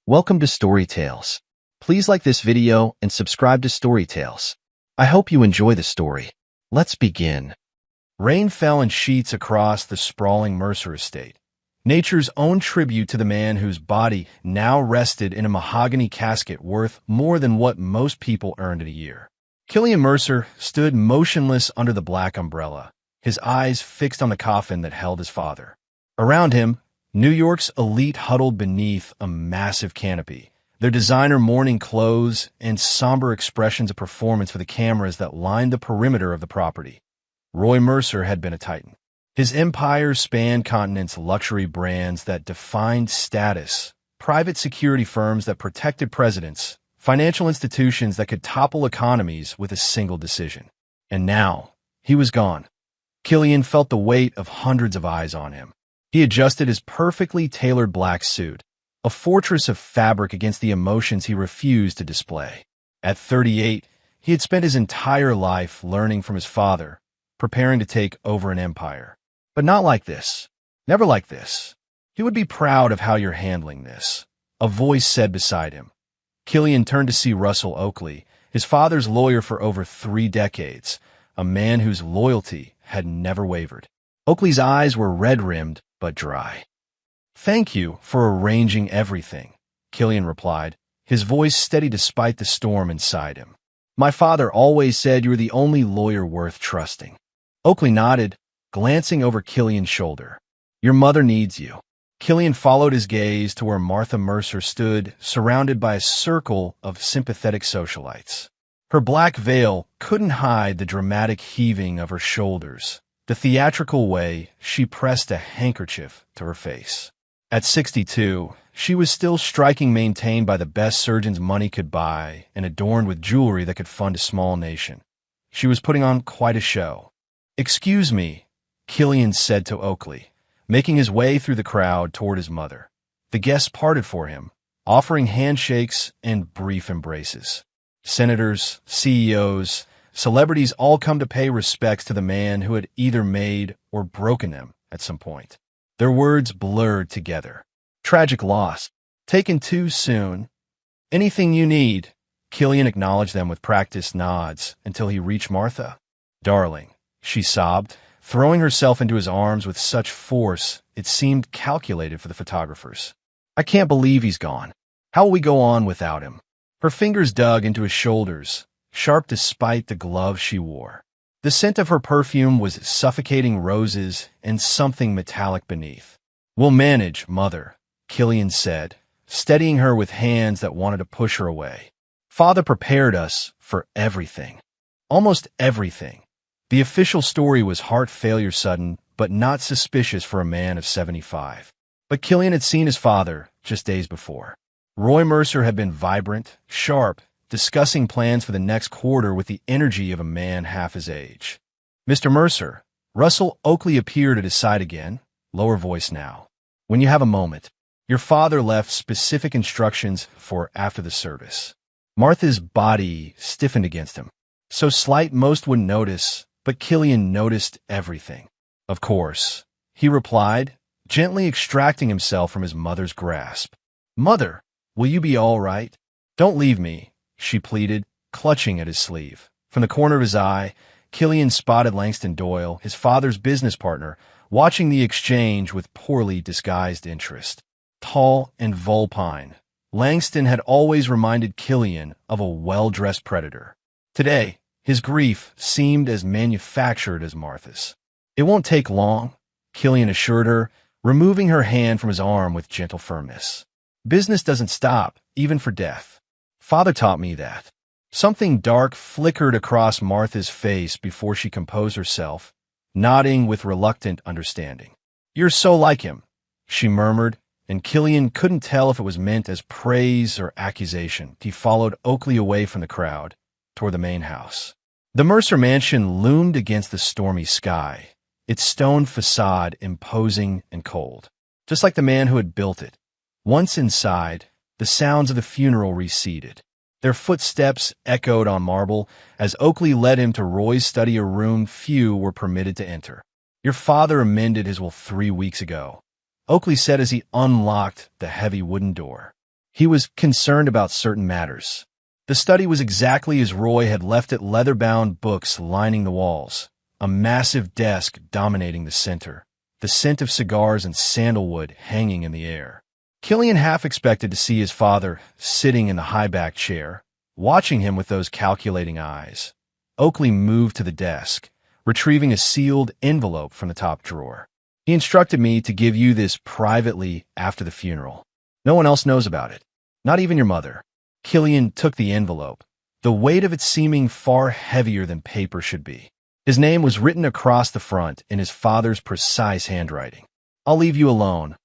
Welcome to Story Tales. Please like this video and subscribe to Story Tales. I hope you enjoy the story. Let's begin. Rain fell in sheets across the sprawling Mercer estate, nature's own tribute to the man whose body now rested in a mahogany casket worth more than what most people earned in a year. Killian Mercer stood motionless under the black umbrella, his eyes fixed on the coffin that held his father. Around him, New York's elite huddled beneath a massive canopy, their designer mourning clothes and somber expressions of performance for the cameras that lined the perimeter of the property. Roy Mercer had been a titan. His empire spanned continents, luxury brands that defined status, private security firms that protected presidents, financial institutions that could topple economies with a single decision. And now, he was gone. Killian felt the weight of hundreds of eyes on him. He adjusted his perfectly tailored black suit, a fortress of fabric against the emotions he refused to display. At 38, he had spent his entire life learning from his father, preparing to take over an empire. But not like this. Never like this. He would be proud of how you're handling this, a voice said beside him. Killian turned to see Russell Oakley, his father's lawyer for over 3 decades, a man whose loyalty had never wavered. Oakley's eyes were red-rimmed, but dry. "Thank you for arranging everything," Killian replied, his voice steady despite the storm inside him. "My father always said you were the only lawyer worth trusting." Oakley nodded, glancing over Killian's shoulder. "Your mother needs you." Killian followed his gaze to where Martha Mercer stood, surrounded by a circle of sympathetic socialites. Her black veil couldn't hide the dramatic heaving of her shoulders, the theatrical way she pressed a handkerchief to her face. At 62, she was still striking, maintained by the best surgeons money could buy and adorned with jewelry that could fund a small nation. She was putting on quite a show. "Excuse me," Killian said to Oakley, making his way through the crowd toward his mother. The guests parted for him, offering handshakes and brief embraces. Senators, CEOs, celebrities all come to pay respects to the man who had either made or broken them at some point. Their words blurred together. "Tragic loss. Taken too soon. Anything you need." Killian acknowledged them with practiced nods until he reached Martha. "Darling," she sobbed, throwing herself into his arms with such force it seemed calculated for the photographers. "I can't believe he's gone. How will we go on without him?" Her fingers dug into his shoulders, sharp despite the gloves she wore. The scent of her perfume was suffocating roses and something metallic beneath. "We'll manage, Mother," Killian said, steadying her with hands that wanted to push her away. "Father prepared us for everything. Almost everything." The official story was heart failure sudden, but not suspicious for a man of 75. But Killian had seen his father just days before. Roy Mercer had been vibrant, sharp, discussing plans for the next quarter with the energy of a man half his age. "Mr. Mercer," Russell Oakley appeared at his side again, lower voice now. "When you have a moment, your father left specific instructions for after the service." Martha's body stiffened against him. So slight most wouldn't notice, but Killian noticed everything. "Of course," he replied, gently extracting himself from his mother's grasp. "Mother, will you be all right? Don't leave me," she pleaded, clutching at his sleeve. From the corner of his eye, Killian spotted Langston Doyle, his father's business partner, watching the exchange with poorly disguised interest. Tall and vulpine, Langston had always reminded Killian of a well-dressed predator. Today, his grief seemed as manufactured as Martha's. "It won't take long," Killian assured her, removing her hand from his arm with gentle firmness. "Business doesn't stop, even for death. Father taught me that." Something dark flickered across Martha's face before she composed herself, nodding with reluctant understanding. "You're so like him," she murmured, and Killian couldn't tell if it was meant as praise or accusation. He followed Oakley away from the crowd, toward the main house. The Mercer mansion loomed against the stormy sky, its stone facade imposing and cold, just like the man who had built it. Once inside, the sounds of the funeral receded. Their footsteps echoed on marble as Oakley led him to Roy's study, a room few were permitted to enter. "Your father amended his will 3 weeks ago," Oakley said as he unlocked the heavy wooden door. He was concerned about certain matters. The study was exactly as Roy had left it, leather-bound books lining the walls, a massive desk dominating the center, the scent of cigars and sandalwood hanging in the air. Killian half expected to see his father sitting in the high-backed chair, watching him with those calculating eyes. Oakley moved to the desk, retrieving a sealed envelope from the top drawer. He instructed me to give you this privately after the funeral. No one else knows about it, not even your mother. Killian took the envelope, the weight of it seeming far heavier than paper should be. His name was written across the front in his father's precise handwriting. "I'll leave you alone,"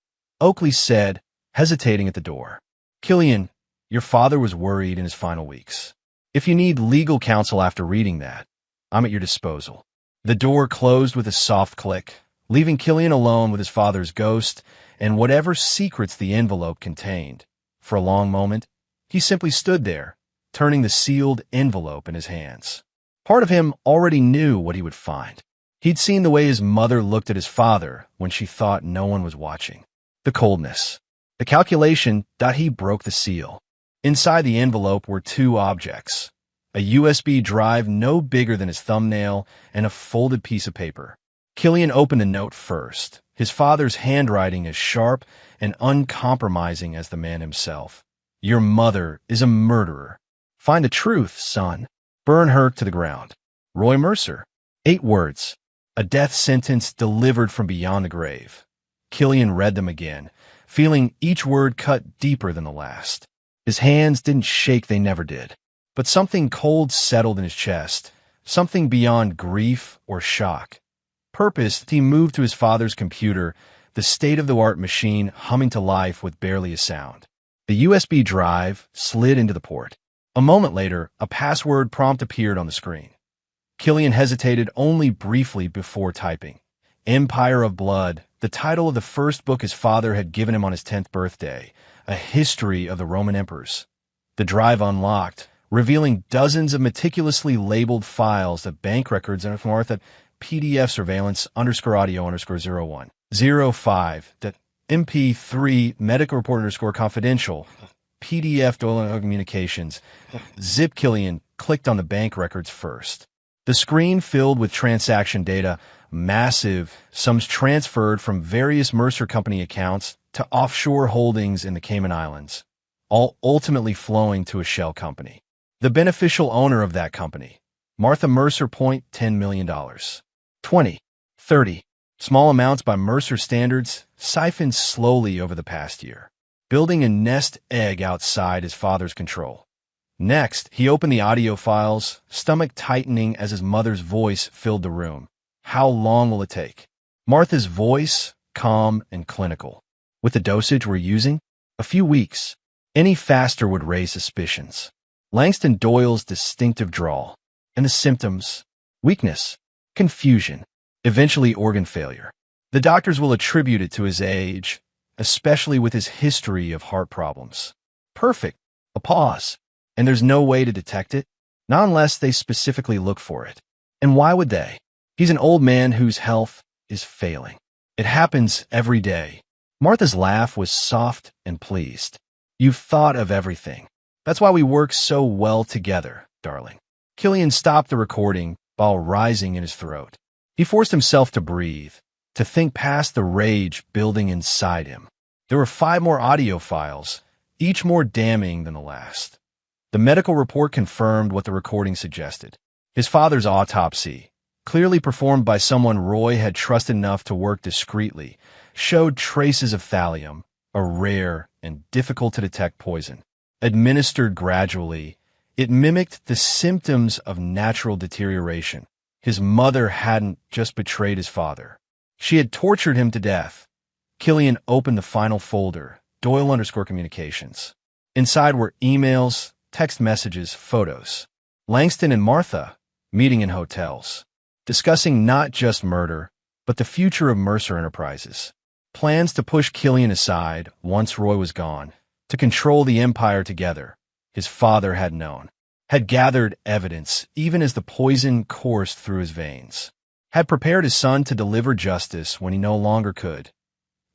Oakley said, hesitating at the door. "Killian, your father was worried in his final weeks. If you need legal counsel after reading that, I'm at your disposal." The door closed with a soft click, leaving Killian alone with his father's ghost and whatever secrets the envelope contained. For a long moment, he simply stood there, turning the sealed envelope in his hands. Part of him already knew what he would find. He'd seen the way his mother looked at his father when she thought no one was watching. The coldness. The calculation that he broke the seal. Inside the envelope were two objects: a USB drive no bigger than his thumbnail and a folded piece of paper. Killian opened the note first, his father's handwriting as sharp and uncompromising as the man himself. "Your mother is a murderer. Find the truth, son. Burn her to the ground. Roy Mercer." 8 words. A death sentence delivered from beyond the grave. Killian read them again, feeling each word cut deeper than the last. His hands didn't shake, they never did. But something cold settled in his chest, something beyond grief or shock. Purposed, he moved to his father's computer, the state-of-the-art machine humming to life with barely a sound. The USB drive slid into the port. A moment later, a password prompt appeared on the screen. Killian hesitated only briefly before typing. Empire of Blood, the title of the first book his father had given him on his 10th birthday, a history of the Roman emperors. The drive unlocked, revealing dozens of meticulously labeled files, the bank records and Martha PDF surveillance _audio_0105, that MP3 medical report _confidential, PDF Dolan communications. Zip. Killian clicked on the bank records first. The screen filled with transaction data, massive, sums transferred from various Mercer Company accounts to offshore holdings in the Cayman Islands, all ultimately flowing to a shell company. The beneficial owner of that company, Martha Mercer. $10 million. 20, 30, small amounts by Mercer standards, siphoned slowly over the past year, building a nest egg outside his father's control. Next, he opened the audio files, stomach tightening as his mother's voice filled the room. "How long will it take?" Martha's voice, calm and clinical. "With the dosage we're using, a few weeks. Any faster would raise suspicions." Langston Doyle's distinctive drawl. "And the symptoms? Weakness, confusion, eventually organ failure. The doctors will attribute it to his age, especially with his history of heart problems." Perfect. A pause. "And there's no way to detect it? Not unless they specifically look for it. And why would they? He's an old man whose health is failing. It happens every day." Martha's laugh was soft and pleased. "You've thought of everything. That's why we work so well together, darling." Killian stopped the recording, ball rising in his throat. He forced himself to breathe, to think past the rage building inside him. There were 5 more audio files, each more damning than the last. The medical report confirmed what the recording suggested. His father's autopsy, clearly performed by someone Roy had trusted enough to work discreetly, showed traces of thallium, a rare and difficult-to-detect poison. Administered gradually, it mimicked the symptoms of natural deterioration. His mother hadn't just betrayed his father. She had tortured him to death. Killian opened the final folder, Doyle_communications. Inside were emails, text messages, photos. Langston and Martha meeting in hotels, discussing not just murder, but the future of Mercer Enterprises. Plans to push Killian aside once Roy was gone, to control the empire together. His father had known, had gathered evidence even as the poison coursed through his veins, had prepared his son to deliver justice when he no longer could.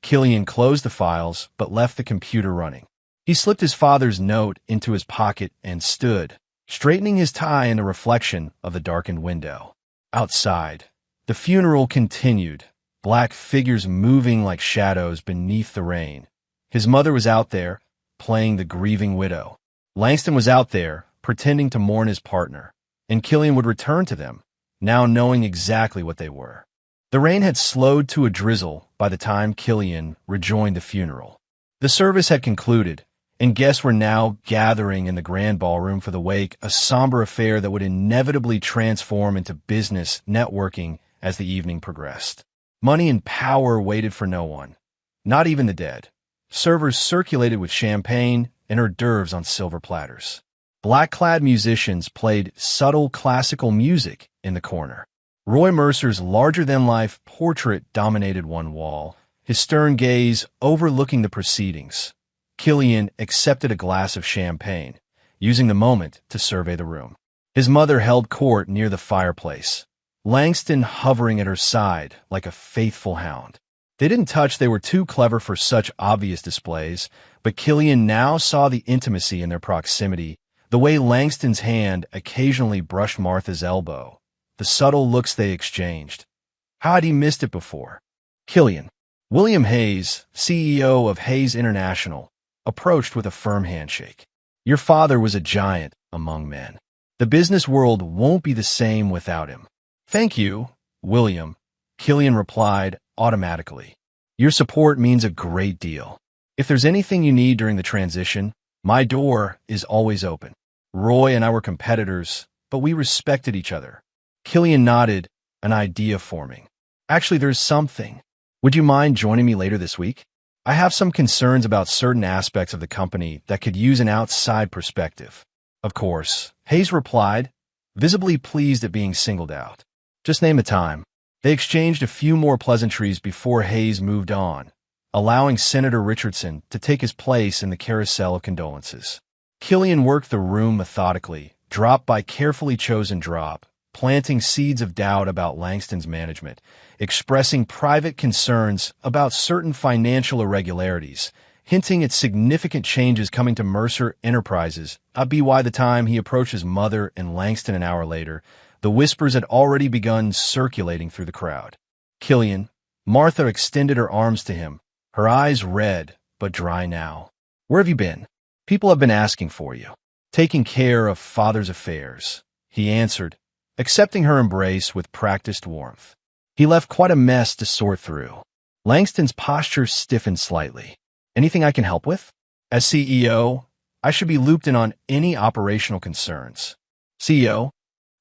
Killian closed the files but left the computer running. He slipped his father's note into his pocket and stood, straightening his tie in the reflection of the darkened window. Outside, the funeral continued, black figures moving like shadows beneath the rain. His mother was out there, playing the grieving widow. Langston was out there, pretending to mourn his partner, and Killian would return to them, now knowing exactly what they were. The rain had slowed to a drizzle by the time Killian rejoined the funeral. The service had concluded, and guests were now gathering in the grand ballroom for the wake, a somber affair that would inevitably transform into business networking as the evening progressed. Money and power waited for no one, not even the dead. Servers circulated with champagne and hors d'oeuvres on silver platters. Black-clad musicians played subtle classical music in the corner. Roy Mercer's larger-than-life portrait dominated one wall, his stern gaze overlooking the proceedings. Killian accepted a glass of champagne, using the moment to survey the room. His mother held court near the fireplace, Langston hovering at her side like a faithful hound. They didn't touch, they were too clever for such obvious displays, but Killian now saw the intimacy in their proximity, the way Langston's hand occasionally brushed Martha's elbow, the subtle looks they exchanged. How had he missed it before? Killian. William Hayes, CEO of Hayes International, approached with a firm handshake. Your father was a giant among men. The business world won't be the same without him. Thank you, William, Killian replied automatically. Your support means a great deal. If there's anything you need during the transition, my door is always open. Roy and I were competitors, but we respected each other. Killian nodded, an idea forming. Actually, there's something. Would you mind joining me later this week? I have some concerns about certain aspects of the company that could use an outside perspective. Of course, Hayes replied, visibly pleased at being singled out. Just name a time. They exchanged a few more pleasantries before Hayes moved on, allowing Senator Richardson to take his place in the carousel of condolences. Killian worked the room methodically, drop by carefully chosen drop, planting seeds of doubt about Langston's management, expressing private concerns about certain financial irregularities, hinting at significant changes coming to Mercer Enterprises. By the time he approached his mother and Langston an hour later, the whispers had already begun circulating through the crowd. Killian, Martha extended her arms to him, her eyes red but dry now. Where have you been? People have been asking for you. Taking care of father's affairs, he answered, accepting her embrace with practiced warmth. He left quite a mess to sort through. Langston's posture stiffened slightly. Anything I can help with? As CEO, I should be looped in on any operational concerns. CEO?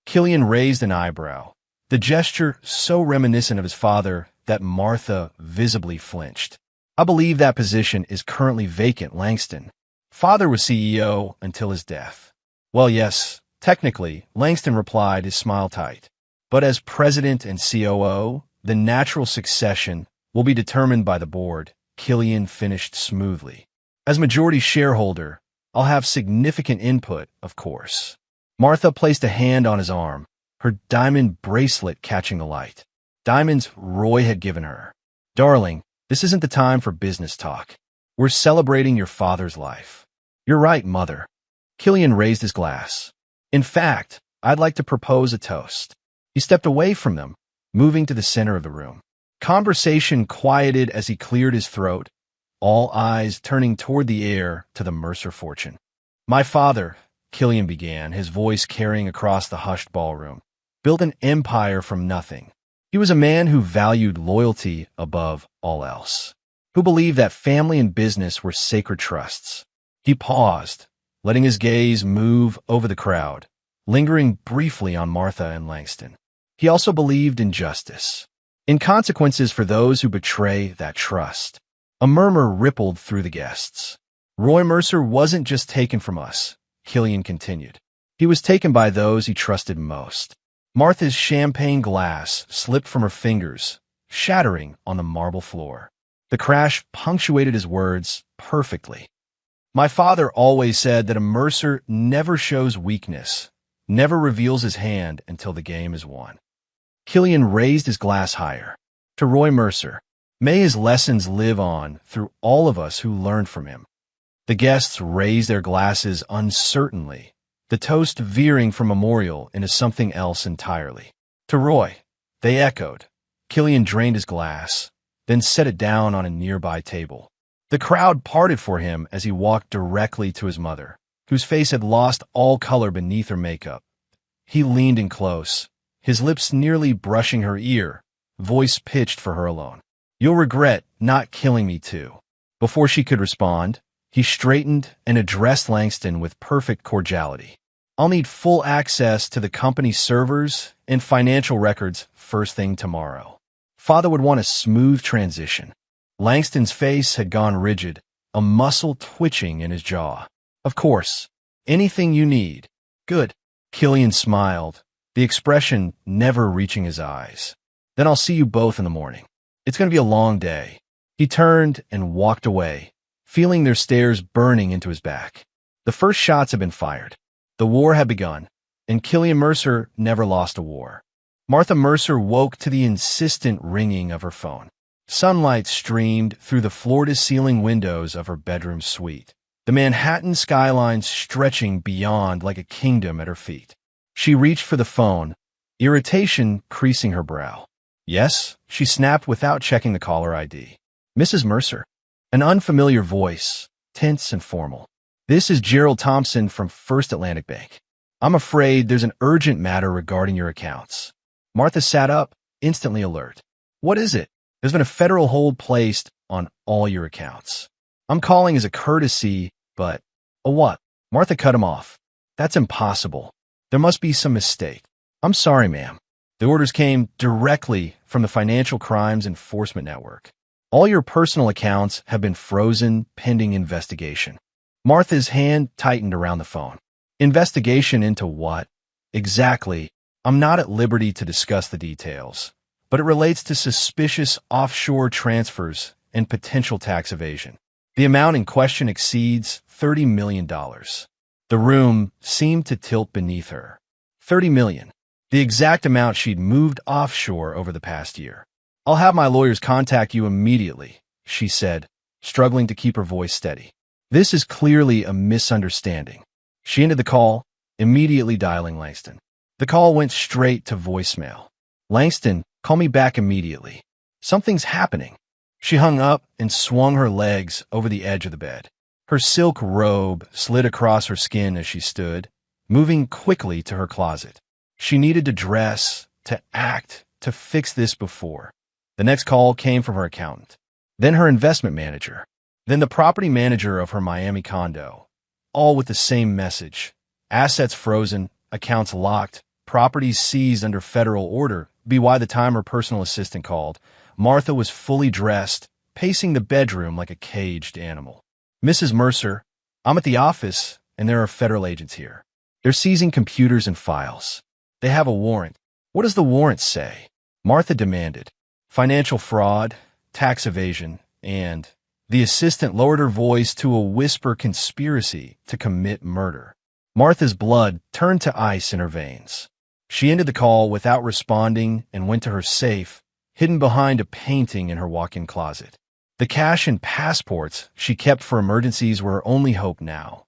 Killian raised an eyebrow, the gesture so reminiscent of his father that Martha visibly flinched. I believe that position is currently vacant, Langston. Father was CEO until his death. Well, yes, technically, Langston replied, his smile tight. But as president and COO, the natural succession will be determined by the board, Killian finished smoothly. As majority shareholder, I'll have significant input, of course. Martha placed a hand on his arm, her diamond bracelet catching the light. Diamonds Roy had given her. Darling, this isn't the time for business talk. We're celebrating your father's life. You're right, Mother. Killian raised his glass. In fact, I'd like to propose a toast. He stepped away from them, moving to the center of the room. Conversation quieted as he cleared his throat, all eyes turning toward the heir to the Mercer fortune. My father, Killian began, his voice carrying across the hushed ballroom, built an empire from nothing. He was a man who valued loyalty above all else, who believed that family and business were sacred trusts. He paused, letting his gaze move over the crowd, lingering briefly on Martha and Langston. He also believed in justice, in consequences for those who betray that trust. A murmur rippled through the guests. Roy Mercer wasn't just taken from us, Killian continued. He was taken by those he trusted most. Martha's champagne glass slipped from her fingers, shattering on the marble floor. The crash punctuated his words perfectly. My father always said that a Mercer never shows weakness, never reveals his hand until the game is won. Killian raised his glass higher. To Roy Mercer, may his lessons live on through all of us who learned from him. The guests raised their glasses uncertainly, the toast veering from memorial into something else entirely. To Roy, they echoed. Killian drained his glass, then set it down on a nearby table. The crowd parted for him as he walked directly to his mother, whose face had lost all color beneath her makeup. He leaned in close, his lips nearly brushing her ear, voice pitched for her alone. "You'll regret not killing me too." Before she could respond, he straightened and addressed Langston with perfect cordiality. "I'll need full access to the company's servers and financial records first thing tomorrow." Father would want a smooth transition. Langston's face had gone rigid, a muscle twitching in his jaw. "Of course. Anything you need." "Good." Killian smiled, the expression never reaching his eyes. "Then I'll see you both in the morning. It's going to be a long day." He turned and walked away, feeling their stares burning into his back. The first shots had been fired. The war had begun, and Killian Mercer never lost a war. Martha Mercer woke to the insistent ringing of her phone. Sunlight streamed through the floor-to-ceiling windows of her bedroom suite, the Manhattan skyline stretching beyond like a kingdom at her feet. She reached for the phone, irritation creasing her brow. "Yes," she snapped without checking the caller ID. "Mrs. Mercer." An unfamiliar voice, tense and formal. "This is Gerald Thompson from First Atlantic Bank. I'm afraid there's an urgent matter regarding your accounts." Martha sat up, instantly alert. "What is it?" "There's been a federal hold placed on all your accounts. I'm calling as a courtesy, but..." "A what?" Martha cut him off. "That's impossible. There must be some mistake." "I'm sorry, ma'am." The orders came directly from the Financial Crimes Enforcement Network. "All your personal accounts have been frozen pending investigation." Martha's hand tightened around the phone. "Investigation into what?" "Exactly. I'm not at liberty to discuss the details, but it relates to suspicious offshore transfers and potential tax evasion. The amount in question exceeds $30 million. The room seemed to tilt beneath her. $30 million. The exact amount she'd moved offshore over the past year. "I'll have my lawyers contact you immediately," she said, struggling to keep her voice steady. "This is clearly a misunderstanding." She ended the call, immediately dialing Langston. The call went straight to voicemail. "Langston, call me back immediately. Something's happening." She hung up and swung her legs over the edge of the bed. Her silk robe slid across her skin as she stood, moving quickly to her closet. She needed to dress, to act, to fix this before. The next call came from her accountant, then her investment manager, then the property manager of her Miami condo, all with the same message. Assets frozen, accounts locked, properties seized under federal order. By the time her personal assistant called, Martha was fully dressed, pacing the bedroom like a caged animal. "Mrs. Mercer, I'm at the office, and there are federal agents here. They're seizing computers and files. They have a warrant." "What does the warrant say?" Martha demanded. "Financial fraud, tax evasion, and..." The assistant lowered her voice to a whisper: "conspiracy to commit murder." Martha's blood turned to ice in her veins. She ended the call without responding and went to her safe, hidden behind a painting in her walk-in closet. The cash and passports she kept for emergencies were her only hope now.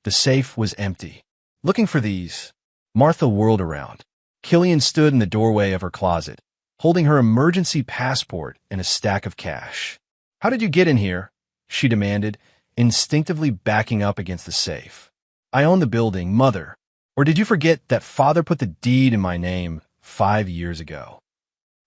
The safe was empty. Looking for these, Martha whirled around. Killian stood in the doorway of her closet, holding her emergency passport and a stack of cash. "How did you get in here?" she demanded, instinctively backing up against the safe. "I own the building, Mother. Or did you forget that Father put the deed in my name 5 years ago?"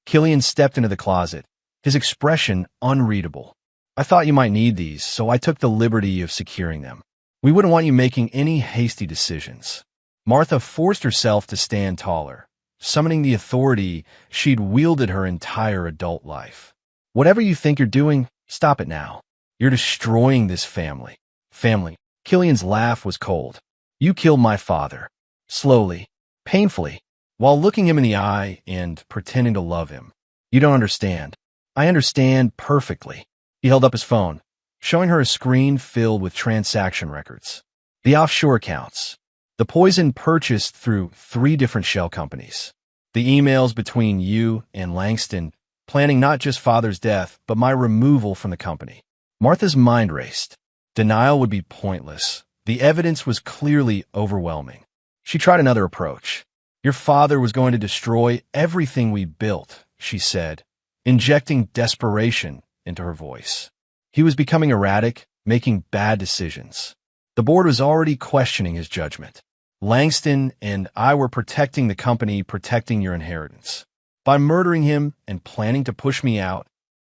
Killian stepped into the closet, his expression unreadable. "I thought you might need these, so I took the liberty of securing them. We wouldn't want you making any hasty decisions." Martha forced herself to stand taller, summoning the authority she'd wielded her entire adult life. "Whatever you think you're doing, stop it now. You're destroying this family." "Family?" Killian's laugh was cold. "You killed my father. Slowly, painfully, while looking him in the eye and pretending to love him. You don't understand." "I understand perfectly." He held up his phone, showing her a screen filled with transaction records. The offshore accounts. The poison purchased through 3 different shell companies. The emails between you and Langston, planning not just Father's death, but my removal from the company. Martha's mind raced. Denial would be pointless. The evidence was clearly overwhelming. She tried another approach. Your father was going to destroy everything we built, she said, injecting desperation into her voice. He was becoming erratic, making bad decisions. The board was already questioning his judgment. Langston and I were protecting the company, protecting your inheritance. By murdering him and planning to push me out,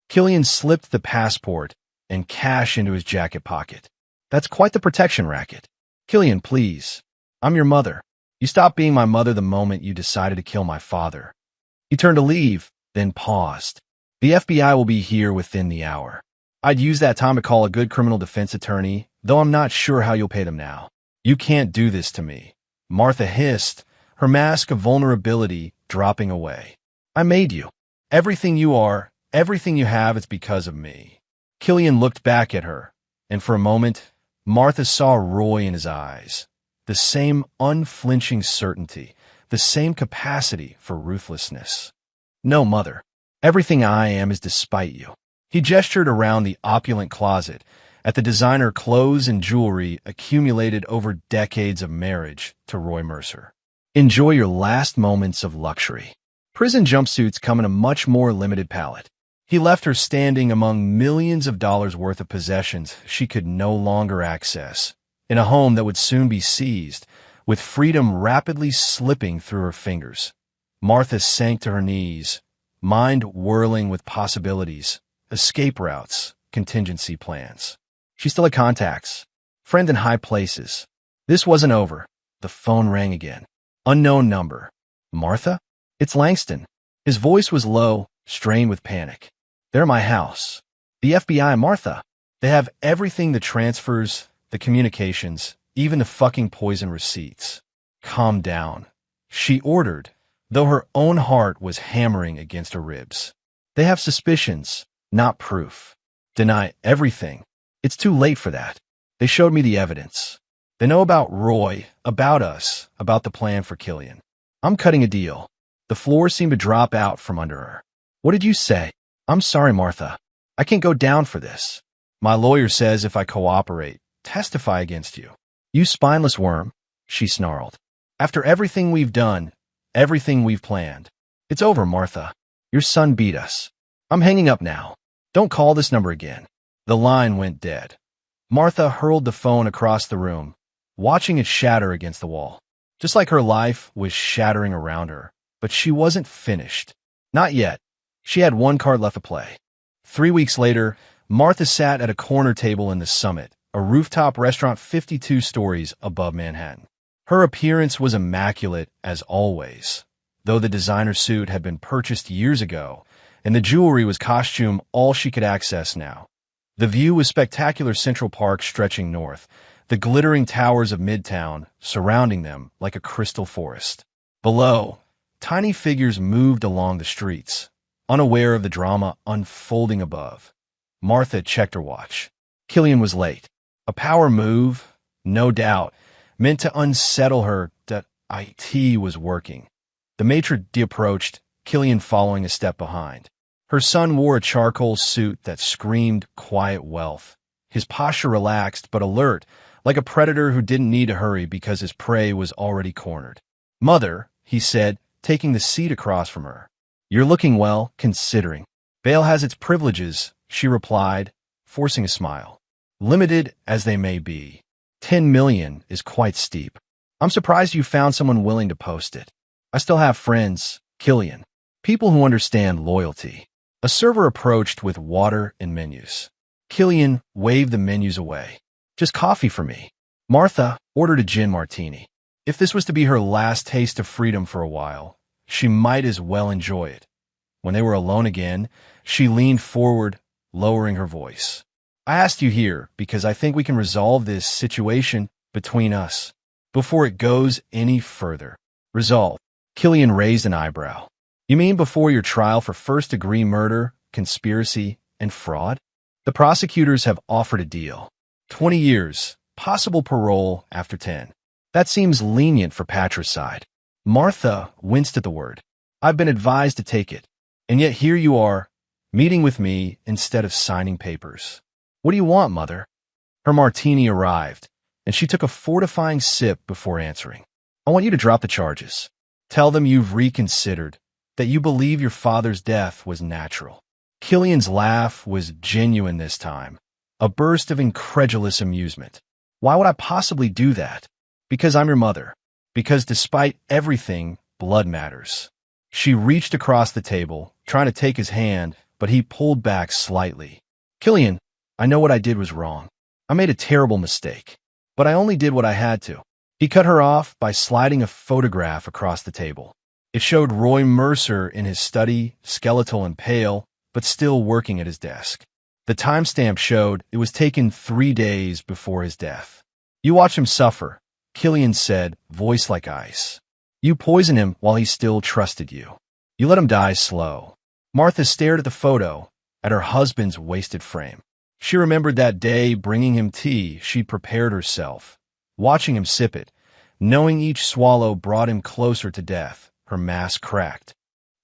Killian slipped the passport and cash into his jacket pocket. That's quite the protection racket. Killian, please. I'm your mother. You stopped being my mother the moment you decided to kill my father. He turned to leave, then paused. The FBI will be here within the hour. I'd use that time to call a good criminal defense attorney, though I'm not sure how you'll pay them now. You can't do this to me. Martha hissed, her mask of vulnerability dropping away. I made you. Everything you are, everything you have, it's because of me. Killian looked back at her, and for a moment, Martha saw Roy in his eyes. The same unflinching certainty, the same capacity for ruthlessness. No, mother. Everything I am is despite you. He gestured around the opulent closet at the designer clothes and jewelry accumulated over decades of marriage to Roy Mercer. Enjoy your last moments of luxury. Prison jumpsuits come in a much more limited palette. He left her standing among millions of dollars worth of possessions she could no longer access, in a home that would soon be seized, with freedom rapidly slipping through her fingers. Martha sank to her knees, mind whirling with possibilities, escape routes, contingency plans. She still had contacts, friends in high places. This wasn't over. The phone rang again. Unknown number. Martha? It's Langston. His voice was low, strained with panic. They're at my house. The FBI, Martha. They have everything, the transfers, the communications, even the fucking poison receipts. Calm down, she ordered, though her own heart was hammering against her ribs. They have suspicions, not proof. Deny everything. It's too late for that. They showed me the evidence. They know about Roy, about us, about the plan for Killian. I'm cutting a deal. The floor seemed to drop out from under her. What did you say? I'm sorry, Martha. I can't go down for this. My lawyer says if I cooperate, testify against you. You spineless worm, she snarled. After everything we've done, everything we've planned. It's over, Martha. Your son beat us. I'm hanging up now. Don't call this number again. The line went dead. Martha hurled the phone across the room, watching it shatter against the wall. Just like her life was shattering around her. But she wasn't finished. Not yet. She had one card left to play. 3 weeks later, Martha sat at a corner table in the Summit, a rooftop restaurant 52 stories above Manhattan. Her appearance was immaculate as always, though the designer suit had been purchased years ago, and the jewelry was costume all she could access now. The view was spectacular Central Park stretching north, the glittering towers of Midtown surrounding them like a crystal forest. Below, tiny figures moved along the streets, unaware of the drama unfolding above. Martha checked her watch. Killian was late. A power move, no doubt, meant to unsettle her that IT was working. The maitre d' approached, Killian following a step behind. Her son wore a charcoal suit that screamed quiet wealth. His posture relaxed but alert, like a predator who didn't need to hurry because his prey was already cornered. Mother, he said, taking the seat across from her. You're looking well, considering. Bail has its privileges, she replied, forcing a smile. Limited as they may be. 10 million is quite steep. I'm surprised you found someone willing to post it. I still have friends, Killian. People who understand loyalty. A server approached with water and menus. Killian waved the menus away. Just coffee for me. Martha ordered a gin martini. If this was to be her last taste of freedom for a while, she might as well enjoy it. When they were alone again, she leaned forward, lowering her voice. I asked you here because I think we can resolve this situation between us before it goes any further. Resolve. Killian raised an eyebrow. You mean before your trial for first-degree murder, conspiracy, and fraud? The prosecutors have offered a deal. 20 years, possible parole after 10. That seems lenient for patricide. Martha winced at the word. I've been advised to take it. And yet here you are, meeting with me instead of signing papers. What do you want, Mother? Her martini arrived, and she took a fortifying sip before answering. I want you to drop the charges. Tell them you've reconsidered, that you believe your father's death was natural. Killian's laugh was genuine this time, a burst of incredulous amusement. Why would I possibly do that? Because I'm your mother. Because despite everything, blood matters. She reached across the table, trying to take his hand, but he pulled back slightly. Killian, I know what I did was wrong. I made a terrible mistake, but I only did what I had to. He cut her off by sliding a photograph across the table. It showed Roy Mercer in his study, skeletal and pale, but still working at his desk. The timestamp showed it was taken 3 days before his death. You watch him suffer, Killian said, voice like ice. You poison him while he still trusted you. You let him die slow. Martha stared at the photo, at her husband's wasted frame. She remembered that day bringing him tea she'd prepared herself, watching him sip it, knowing each swallow brought him closer to death. Her mask cracked.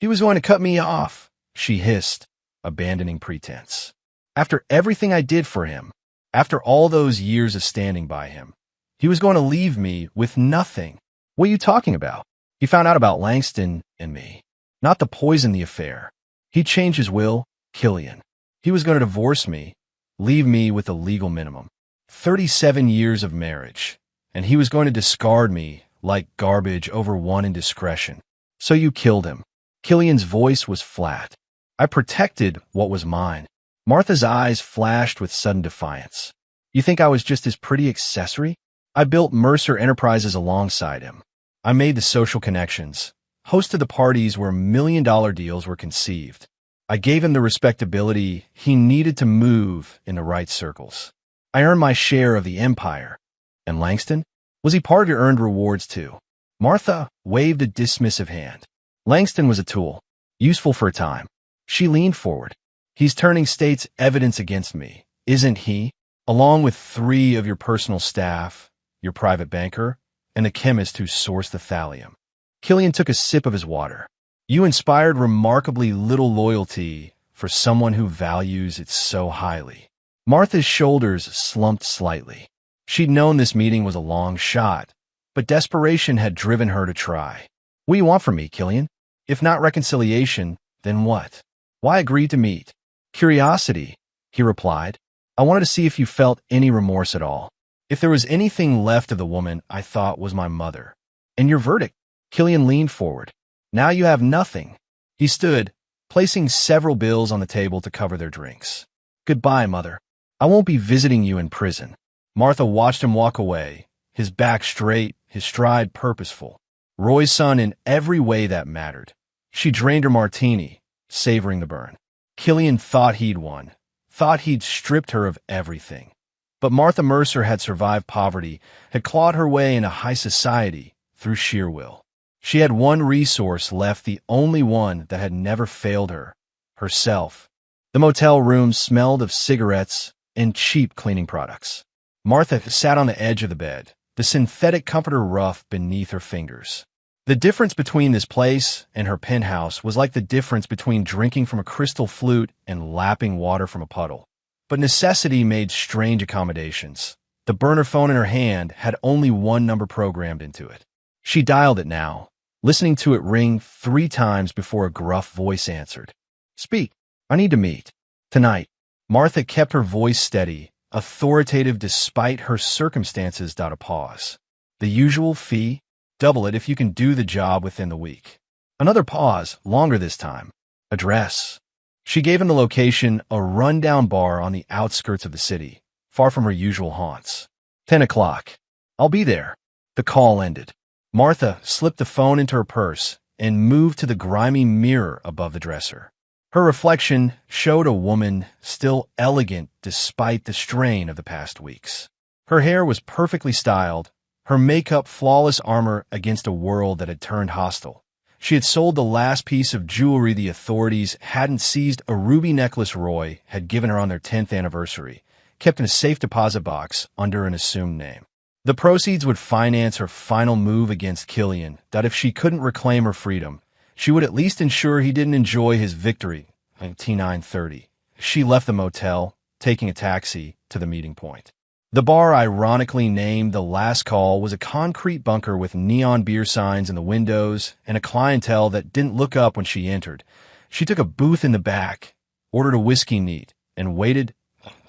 He was going to cut me off, she hissed, abandoning pretense. After everything I did for him, after all those years of standing by him, he was going to leave me with nothing. What are you talking about? He found out about Langston and me. Not the poison, the affair. He changed his will, Killian. He was going to divorce me, leave me with a legal minimum. 37 years of marriage, and he was going to discard me like garbage over one indiscretion. So you killed him. Killian's voice was flat. I protected what was mine. Martha's eyes flashed with sudden defiance. You think I was just his pretty accessory? I built Mercer Enterprises alongside him. I made the social connections, hosted the parties where million-dollar deals were conceived. I gave him the respectability he needed to move in the right circles. I earned my share of the empire. And Langston? Was he part of your earned rewards too? Martha waved a dismissive hand. Langston was a tool, useful for a time. She leaned forward. He's turning state's evidence against me, isn't he? Along with 3 of your personal staff, your private banker, and the chemist who sourced the thallium. Killian took a sip of his water. You inspired remarkably little loyalty for someone who values it so highly. Martha's shoulders slumped slightly. She'd known this meeting was a long shot, but desperation had driven her to try. What do you want from me, Killian? If not reconciliation, then what? Why agree to meet? Curiosity, he replied. I wanted to see if you felt any remorse at all. If there was anything left of the woman I thought was my mother. And your verdict? Killian leaned forward. Now you have nothing. He stood, placing several bills on the table to cover their drinks. Goodbye, mother. I won't be visiting you in prison. Martha watched him walk away, his back straight, his stride purposeful. Roy's son in every way that mattered. She drained her martini, savoring the burn. Killian thought he'd won, thought he'd stripped her of everything. But Martha Mercer had survived poverty, had clawed her way into high society through sheer will. She had one resource left, the only one that had never failed her, herself. The motel room smelled of cigarettes and cheap cleaning products. Martha sat on the edge of the bed, the synthetic comforter rough beneath her fingers. The difference between this place and her penthouse was like the difference between drinking from a crystal flute and lapping water from a puddle. But necessity made strange accommodations. The burner phone in her hand had only one number programmed into it. She dialed it now, listening to it ring 3 times before a gruff voice answered. Speak. I need to meet. Tonight. Martha kept her voice steady, authoritative despite her circumstances. A pause. The usual fee? Double it if you can do the job within the week. Another pause, longer this time. Address. She gave him the location, a rundown bar on the outskirts of the city, far from her usual haunts. 10 o'clock. I'll be there. The call ended. Martha slipped the phone into her purse and moved to the grimy mirror above the dresser. Her reflection showed a woman still elegant despite the strain of the past weeks. Her hair was perfectly styled, her makeup flawless armor against a world that had turned hostile. She had sold the last piece of jewelry the authorities hadn't seized, a ruby necklace Roy had given her on their 10th anniversary, kept in a safe deposit box under an assumed name. The proceeds would finance her final move against Killian, that if she couldn't reclaim her freedom, she would at least ensure he didn't enjoy his victory at T9:30. She left the motel, taking a taxi to the meeting point. The bar, ironically named The Last Call, was a concrete bunker with neon beer signs in the windows and a clientele that didn't look up when she entered. She took a booth in the back, ordered a whiskey neat, and waited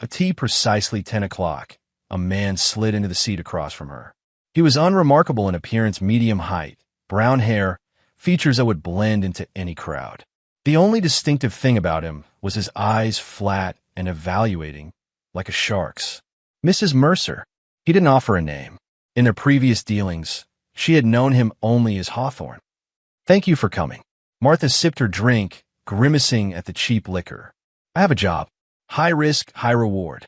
a tea precisely 10 o'clock. A man slid into the seat across from her. He was unremarkable in appearance, medium height, brown hair, features that would blend into any crowd. The only distinctive thing about him was his eyes, flat and evaluating, like a shark's. Mrs. Mercer. He didn't offer a name. In their previous dealings, she had known him only as Hawthorne. Thank you for coming. Martha sipped her drink, grimacing at the cheap liquor. I have a job. High risk, high reward.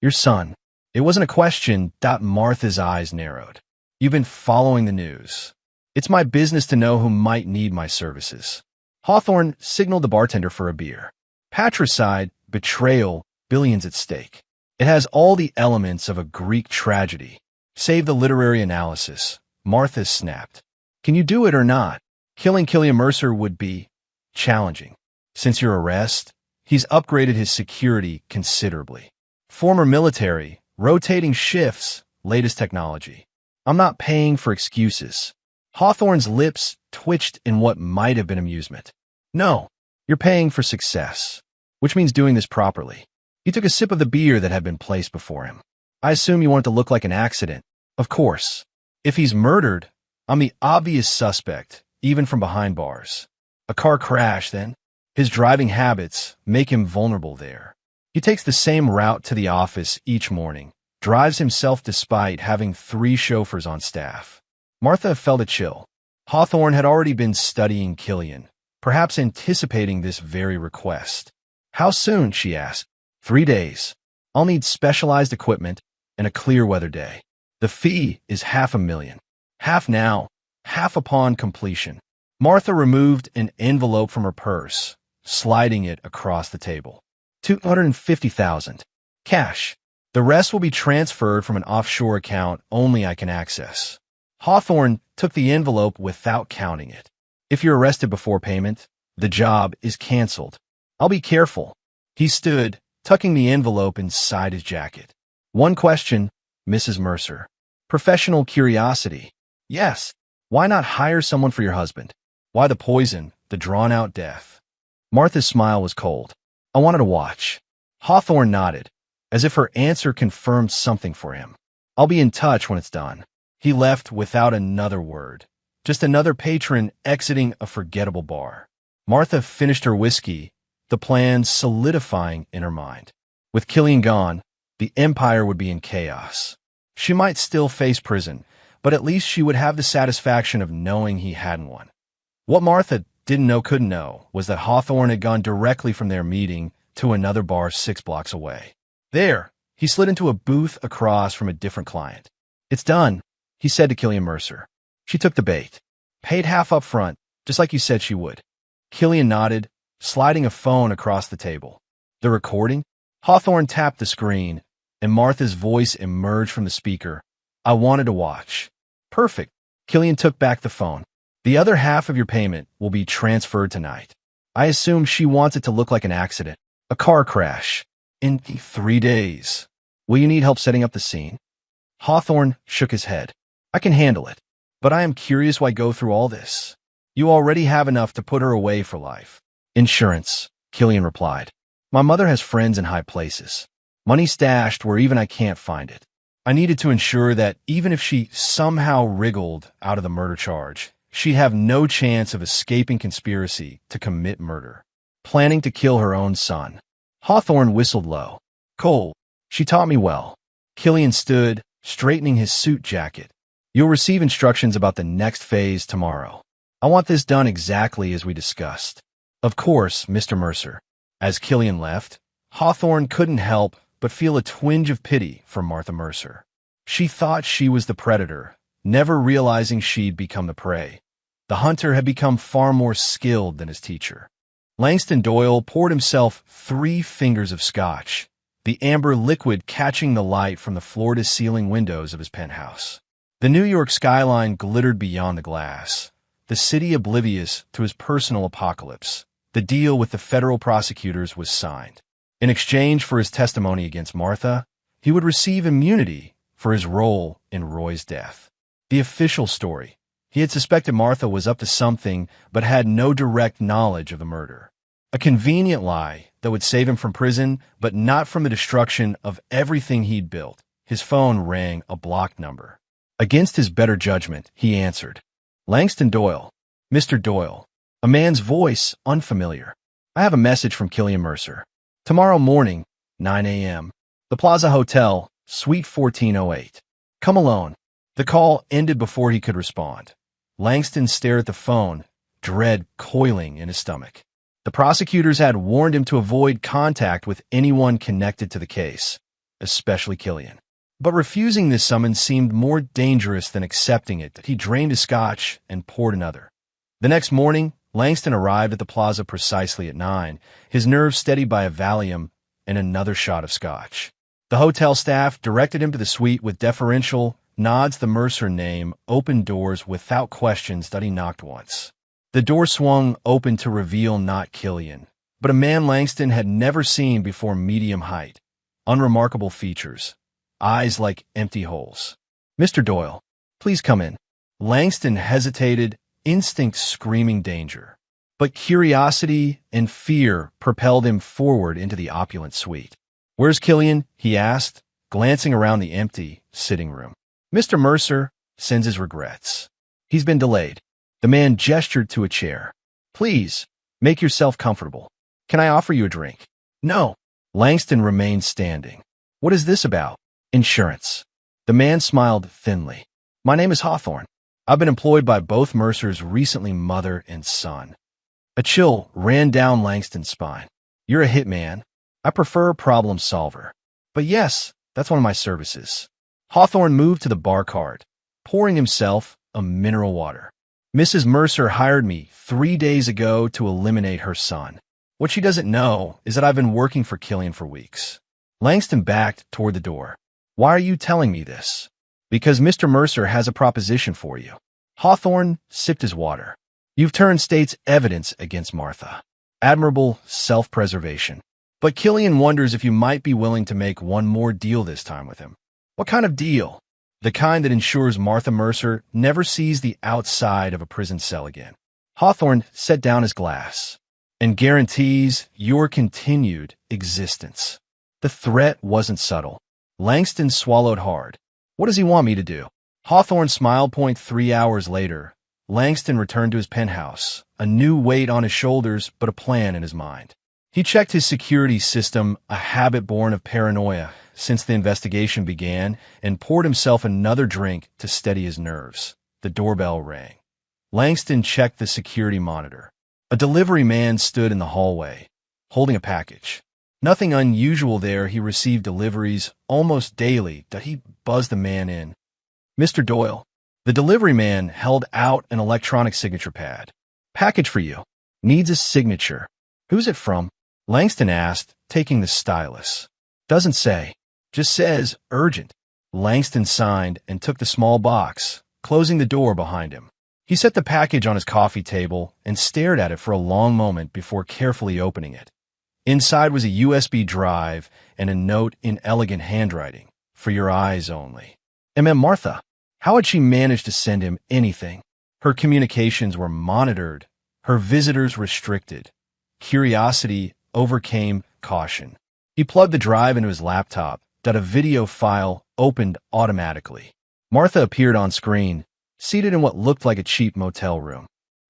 Your son. It wasn't a question. Martha's eyes narrowed. You've been following the news. It's my business to know who might need my services. Hawthorne signaled the bartender for a beer. Patricide, betrayal, billions at stake. It has all the elements of a Greek tragedy. Save the literary analysis. Martha snapped. Can you do it or not? Killing Killian Mercer would be challenging. Since your arrest, he's upgraded his security considerably. Former military, rotating shifts, latest technology. I'm not paying for excuses. Hawthorne's lips twitched in what might have been amusement. No, you're paying for success, which means doing this properly. He took a sip of the beer that had been placed before him. I assume you want it to look like an accident. Of course. If he's murdered, I'm the obvious suspect, even from behind bars. A car crash, then? His driving habits make him vulnerable there. He takes the same route to the office each morning, drives himself despite having 3 chauffeurs on staff. Martha felt a chill. Hawthorne had already been studying Killian, perhaps anticipating this very request. How soon, she asked. 3 days. I'll need specialized equipment and a clear weather day. The fee is $500,000. Half now, half upon completion. Martha removed an envelope from her purse, sliding it across the table. $250,000. Cash. The rest will be transferred from an offshore account only I can access. Hawthorne took the envelope without counting it. If you're arrested before payment, the job is canceled. I'll be careful. He stood, tucking the envelope inside his jacket. One question, Mrs. Mercer. Professional curiosity. Yes. Why not hire someone for your husband? Why the poison, the drawn-out death? Martha's smile was cold. I wanted to watch. Hawthorne nodded, as if her answer confirmed something for him. I'll be in touch when it's done. He left without another word. Just another patron exiting a forgettable bar. Martha finished her whiskey, the plan solidifying in her mind. With Killian gone, the empire would be in chaos. She might still face prison, but at least she would have the satisfaction of knowing he hadn't one. What Martha couldn't know, was that Hawthorne had gone directly from their meeting to another bar 6 blocks away. There, he slid into a booth across from a different client. It's done, he said to Killian Mercer. She took the bait. Paid half up front, just like you said she would. Killian nodded, sliding a phone across the table. The recording? Hawthorne tapped the screen, and Martha's voice emerged from the speaker. I wanted to watch. Perfect. Killian took back the phone. The other half of your payment will be transferred tonight. I assume she wants it to look like an accident. A car crash. In 3 days. Will you need help setting up the scene? Hawthorne shook his head. I can handle it. But I am curious why go through all this. You already have enough to put her away for life. Insurance, Killian replied. My mother has friends in high places. Money stashed where even I can't find it. I needed to ensure that even if she somehow wriggled out of the murder charge, she'd have no chance of escaping conspiracy to commit murder, planning to kill her own son. Hawthorne whistled low. Cole, she taught me well. Killian stood, straightening his suit jacket. You'll receive instructions about the next phase tomorrow. I want this done exactly as we discussed. Of course, Mr. Mercer. As Killian left, Hawthorne couldn't help but feel a twinge of pity for Martha Mercer. She thought she was the predator, never realizing she'd become the prey. The hunter had become far more skilled than his teacher. Langston Doyle poured himself 3 fingers of scotch, the amber liquid catching the light from the floor-to-ceiling windows of his penthouse. The New York skyline glittered beyond the glass, the city oblivious to his personal apocalypse. The deal with the federal prosecutors was signed. In exchange for his testimony against Martha, he would receive immunity for his role in Roy's death. The official story. He had suspected Martha was up to something but had no direct knowledge of the murder. A convenient lie that would save him from prison, but not from the destruction of everything he'd built. His phone rang a blocked number. Against his better judgment, he answered. Langston Doyle. Mr. Doyle. A man's voice unfamiliar. I have a message from Killian Mercer. Tomorrow morning, 9 a.m. The Plaza Hotel, Suite 1408. Come alone. The call ended before he could respond. Langston stared at the phone, dread coiling in his stomach. The prosecutors had warned him to avoid contact with anyone connected to the case, especially Killian. But refusing this summons seemed more dangerous than accepting it. He drained his scotch and poured another. The next morning, Langston arrived at the plaza precisely at 9, his nerves steadied by a Valium and another shot of scotch. The hotel staff directed him to the suite with deferential nods. The Mercer name opened doors without questions that he knocked once. The door swung open to reveal not Killian, but a man Langston had never seen before. Medium height, unremarkable features, eyes like empty holes. Mr. Doyle, please come in. Langston hesitated, instinct screaming danger. But curiosity and fear propelled him forward into the opulent suite. Where's Killian? He asked, glancing around the empty sitting room. Mr. Mercer sends his regrets. He's been delayed. The man gestured to a chair. Please, make yourself comfortable. Can I offer you a drink? No. Langston remained standing. What is this about? Insurance. The man smiled thinly. My name is Hawthorne. I've been employed by both Mercers recently, mother and son. A chill ran down Langston's spine. You're a hitman. I prefer a problem solver. But yes, that's one of my services. Hawthorne moved to the bar cart, pouring himself a mineral water. Mrs. Mercer hired me 3 days ago to eliminate her son. What she doesn't know is that I've been working for Killian for weeks. Langston backed toward the door. Why are you telling me this? Because Mr. Mercer has a proposition for you. Hawthorne sipped his water. You've turned state's evidence against Martha. Admirable self-preservation. But Killian wonders if you might be willing to make one more deal this time with him. What kind of deal? The kind that ensures Martha Mercer never sees the outside of a prison cell again. Hawthorne set down his glass. And guarantees your continued existence. The threat wasn't subtle. Langston swallowed hard. What does he want me to do? Hawthorne smiled. 3 hours later, Langston returned to his penthouse, a new weight on his shoulders but a plan in his mind. He checked his security system, a habit born of paranoia since the investigation began, and poured himself another drink to steady his nerves. The doorbell rang. Langston checked the security monitor. A delivery man stood in the hallway, holding a package. Nothing unusual there. He received deliveries almost daily. He buzzed the man in. Mr. Doyle. The delivery man held out an electronic signature pad. Package for you. Needs a signature. Who's it from? Langston asked, taking the stylus. Doesn't say. Just says urgent. Langston signed and took the small box, closing the door behind him. He set the package on his coffee table and stared at it for a long moment before carefully opening it. Inside was a USB drive and a note in elegant handwriting. For your eyes only. Martha. How had she managed to send him anything? Her communications were monitored, her visitors restricted. Curiosity overcame caution. He plugged the drive into his laptop. A video file opened automatically. Martha appeared on screen, seated in what looked like a cheap motel room.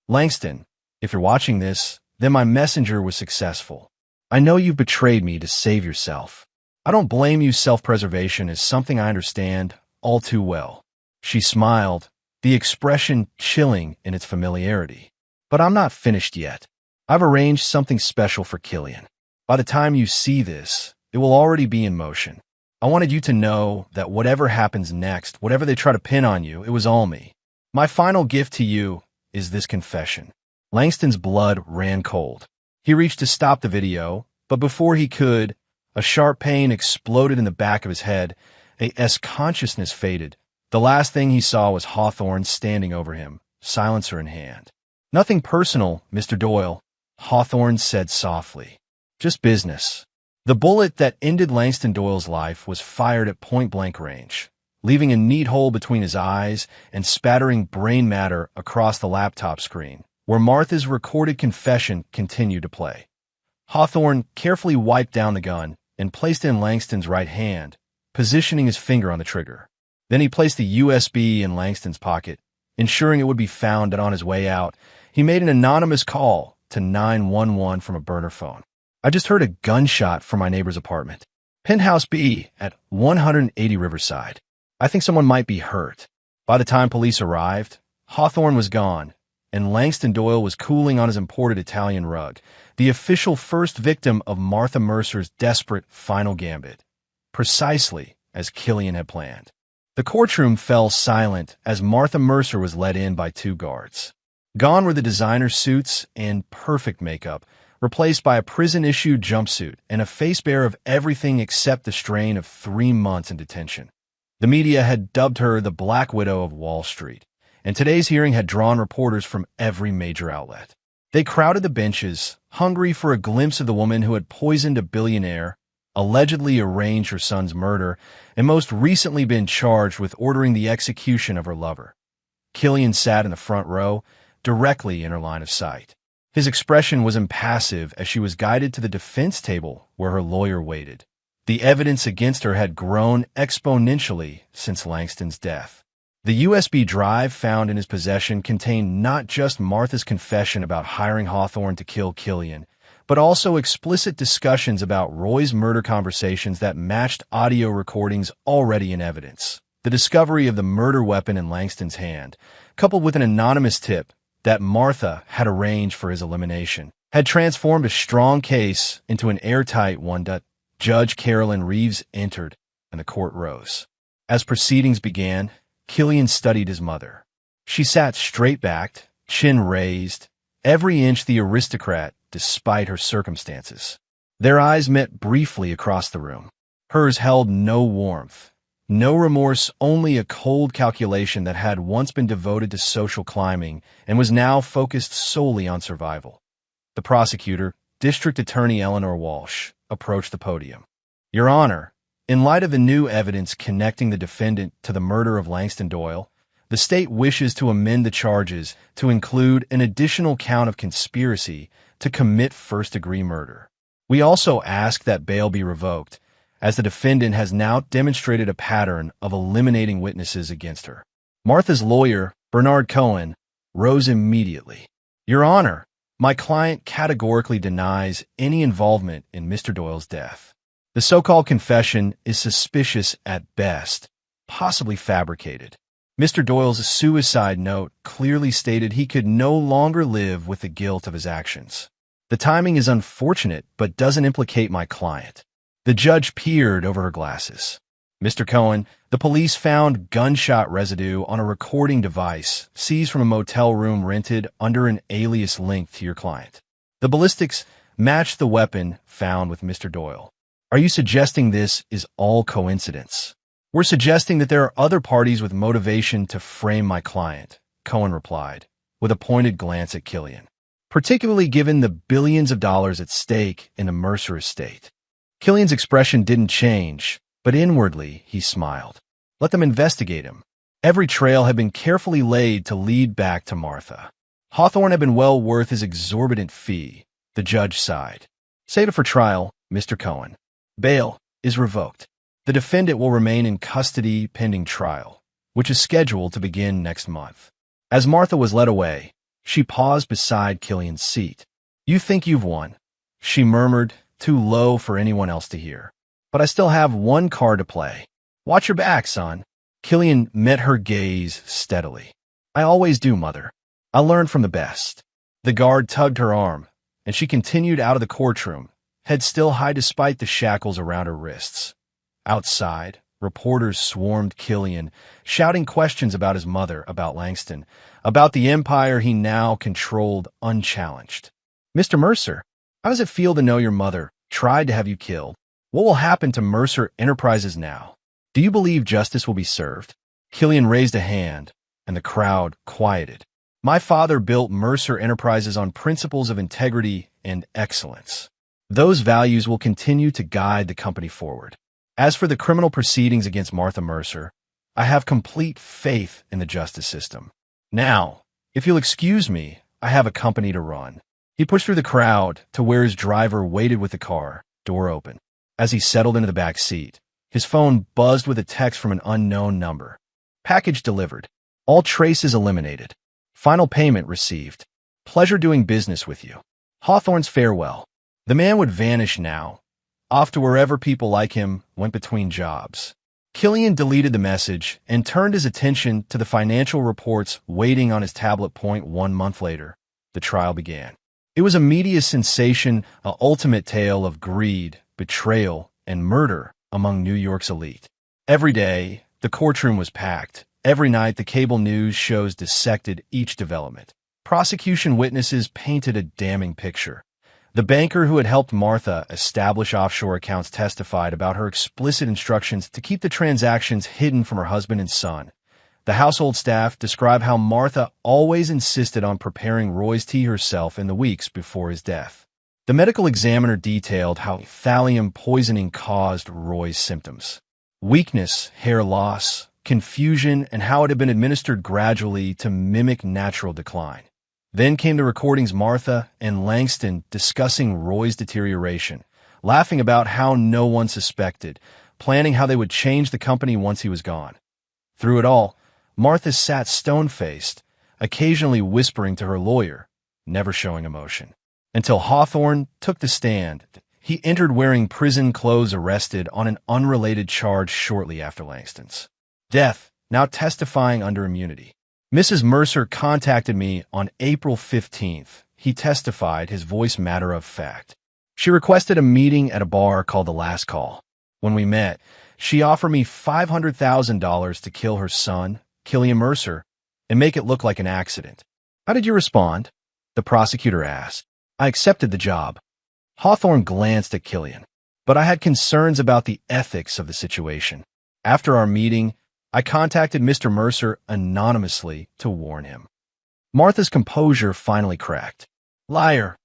Langston, if you're watching this, then my messenger was successful. I know you've betrayed me to save yourself. I don't blame you. Self-preservation is something I understand all too well. She smiled, the expression chilling in its familiarity. But I'm not finished yet. I've arranged something special for Killian. By the time you see this, it will already be in motion. I wanted you to know that whatever happens next, whatever they try to pin on you, it was all me. My final gift to you is this confession. Langston's blood ran cold. He reached to stop the video, but before he could, a sharp pain exploded in the back of his head. As consciousness faded, the last thing he saw was Hawthorne standing over him, silencer in hand. Nothing personal, Mr. Doyle, Hawthorne said softly. Just business. The bullet that ended Langston Doyle's life was fired at point-blank range, leaving a neat hole between his eyes and spattering brain matter across the laptop screen, where Martha's recorded confession continued to play. Hawthorne carefully wiped down the gun and placed it in Langston's right hand, positioning his finger on the trigger. Then he placed the USB in Langston's pocket, ensuring it would be found that on his way out, he made an anonymous call to 911 from a burner phone. "I just heard a gunshot from my neighbor's apartment. Penthouse B at 180 Riverside. I think someone might be hurt." By the time police arrived, Hawthorne was gone, and Langston Doyle was cooling on his imported Italian rug, the official first victim of Martha Mercer's desperate final gambit, precisely as Killian had planned. The courtroom fell silent as Martha Mercer was led in by two guards. Gone were the designer suits and perfect makeup, replaced by a prison-issued jumpsuit and a face bare of everything except the strain of 3 months in detention. The media had dubbed her the Black Widow of Wall Street, and today's hearing had drawn reporters from every major outlet. They crowded the benches, hungry for a glimpse of the woman who had poisoned a billionaire, allegedly arranged her son's murder, and most recently been charged with ordering the execution of her lover. Killian sat in the front row, directly in her line of sight. His expression was impassive as she was guided to the defense table where her lawyer waited. The evidence against her had grown exponentially since Langston's death. The USB drive found in his possession contained not just Martha's confession about hiring Hawthorne to kill Killian, but also explicit discussions about Roy's murder conversations that matched audio recordings already in evidence. The discovery of the murder weapon in Langston's hand, coupled with an anonymous tip that Martha had arranged for his elimination, had transformed a strong case into an airtight one. Judge Carolyn Reeves entered, and the court rose. As proceedings began, Killian studied his mother. She sat straight-backed, chin raised, every inch the aristocrat despite her circumstances. Their eyes met briefly across the room. Hers held no warmth, no remorse, only a cold calculation that had once been devoted to social climbing and was now focused solely on survival. The prosecutor, District Attorney Eleanor Walsh, approached the podium. "Your Honor, in light of the new evidence connecting the defendant to the murder of Langston Doyle, the state wishes to amend the charges to include an additional count of conspiracy to commit first-degree murder. We also ask that bail be revoked, as the defendant has now demonstrated a pattern of eliminating witnesses against her." Martha's lawyer, Bernard Cohen, rose immediately. "Your Honor, my client categorically denies any involvement in Mr. Doyle's death. The so-called confession is suspicious at best, possibly fabricated. Mr. Doyle's suicide note clearly stated he could no longer live with the guilt of his actions. The timing is unfortunate, but doesn't implicate my client." The judge peered over her glasses. "Mr. Cohen, the police found gunshot residue on a recording device seized from a motel room rented under an alias linked to your client. The ballistics matched the weapon found with Mr. Doyle. Are you suggesting this is all coincidence?" "We're suggesting that there are other parties with motivation to frame my client," Cohen replied, with a pointed glance at Killian, "particularly given the billions of dollars at stake in the Mercer estate." Killian's expression didn't change, but inwardly he smiled. Let them investigate him. Every trail had been carefully laid to lead back to Martha. Hawthorne had been well worth his exorbitant fee. The judge sighed. "Save it for trial, Mr. Cohen. Bail is revoked. The defendant will remain in custody pending trial, which is scheduled to begin next month." As Martha was led away, she paused beside Killian's seat. "You think you've won," she murmured, too low for anyone else to hear. "But I still have one card to play. Watch your back, son." Killian met her gaze steadily. "I always do, Mother. I learned from the best." The guard tugged her arm, and she continued out of the courtroom, head still high despite the shackles around her wrists. Outside, reporters swarmed Killian, shouting questions about his mother, about Langston, about the empire he now controlled unchallenged. "Mr. Mercer, how does it feel to know your mother tried to have you killed? What will happen to Mercer Enterprises now? Do you believe justice will be served?" Killian raised a hand, and the crowd quieted. "My father built Mercer Enterprises on principles of integrity and excellence. Those values will continue to guide the company forward. As for the criminal proceedings against Martha Mercer, I have complete faith in the justice system. Now, if you'll excuse me, I have a company to run. He pushed through the crowd to where his driver waited with the car, door open. As he settled into the back seat, his phone buzzed with a text from an unknown number. Package delivered. All traces eliminated. Final payment received. Pleasure doing business with you. Hawthorne's farewell. The man would vanish now, off to wherever people like him went between jobs. Killian deleted the message and turned his attention to the financial reports waiting on his tablet. 1 month later, the trial began. It was a media sensation, an ultimate tale of greed, betrayal, and murder among New York's elite. Every day, the courtroom was packed. Every night, the cable news shows dissected each development. Prosecution witnesses painted a damning picture. The banker who had helped Martha establish offshore accounts testified about her explicit instructions to keep the transactions hidden from her husband and son. The household staff described how Martha always insisted on preparing Roy's tea herself in the weeks before his death. The medical examiner detailed how thallium poisoning caused Roy's symptoms: weakness, hair loss, confusion, and how it had been administered gradually to mimic natural decline. Then came the recordings Martha and Langston discussing Roy's deterioration, laughing about how no one suspected, planning how they would change the company once he was gone. Through it all, Martha sat stone-faced, occasionally whispering to her lawyer, never showing emotion. Until Hawthorne took the stand, he entered wearing prison clothes, arrested on an unrelated charge shortly after Langston's death, now testifying under immunity. Mrs. Mercer contacted me on April 15th. He testified, his voice matter of fact. She requested a meeting at a bar called The Last Call. When we met, she offered me $500,000 to kill her son, Killian Mercer, and make it look like an accident. How did you respond? The prosecutor asked. I accepted the job. Hawthorne glanced at Killian, but I had concerns about the ethics of the situation. After our meeting, I contacted Mr. Mercer anonymously to warn him. Martha's composure finally cracked. Liar,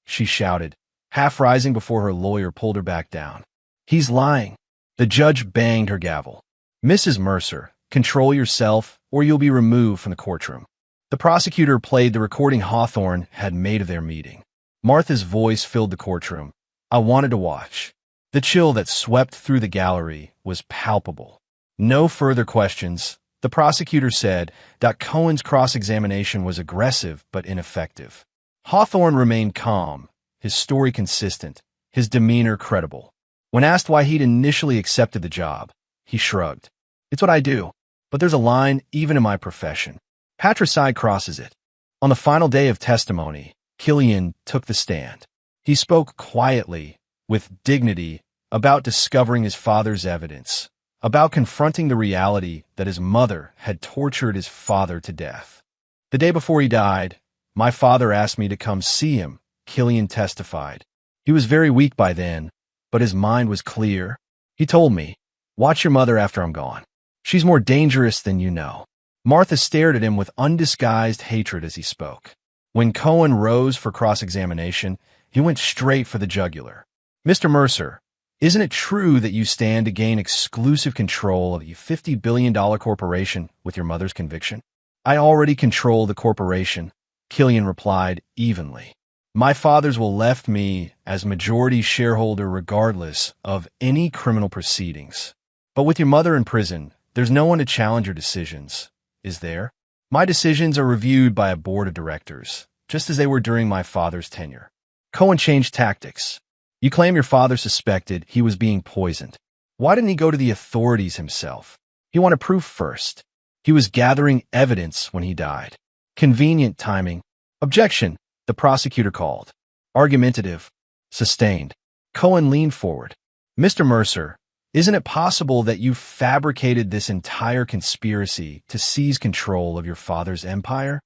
she shouted, half rising before her lawyer pulled her back down. He's lying. The judge banged her gavel. Mrs. Mercer, control yourself or you'll be removed from the courtroom. The prosecutor played the recording Hawthorne had made of their meeting. Martha's voice filled the courtroom. I wanted to watch. The chill that swept through the gallery was palpable. No further questions. The prosecutor said that Cohen's cross-examination was aggressive but ineffective. Hawthorne remained calm, his story consistent, his demeanor credible. When asked why he'd initially accepted the job, he shrugged. It's what I do, but there's a line even in my profession. Patricide crosses it. On the final day of testimony, Killian took the stand. He spoke quietly, with dignity, about discovering his father's evidence, about confronting the reality that his mother had tortured his father to death. The day before he died, my father asked me to come see him, Killian testified. He was very weak by then, but his mind was clear. He told me, watch your mother after I'm gone. She's more dangerous than you know. Martha stared at him with undisguised hatred as he spoke. When Cohen rose for cross-examination, he went straight for the jugular. Mr. Mercer, isn't it true that you stand to gain exclusive control of a $50 billion corporation with your mother's conviction? I already control the corporation, Killian replied evenly. My father's will left me as majority shareholder regardless of any criminal proceedings. But with your mother in prison, there's no one to challenge your decisions, is there? My decisions are reviewed by a board of directors, just as they were during my father's tenure. Cohen changed tactics. You claim your father suspected he was being poisoned. Why didn't he go to the authorities himself? He wanted proof first. He was gathering evidence when he died. Convenient timing. Objection, the prosecutor called. Argumentative. Sustained. Cohen leaned forward. Mr. Mercer, isn't it possible that you fabricated this entire conspiracy to seize control of your father's empire?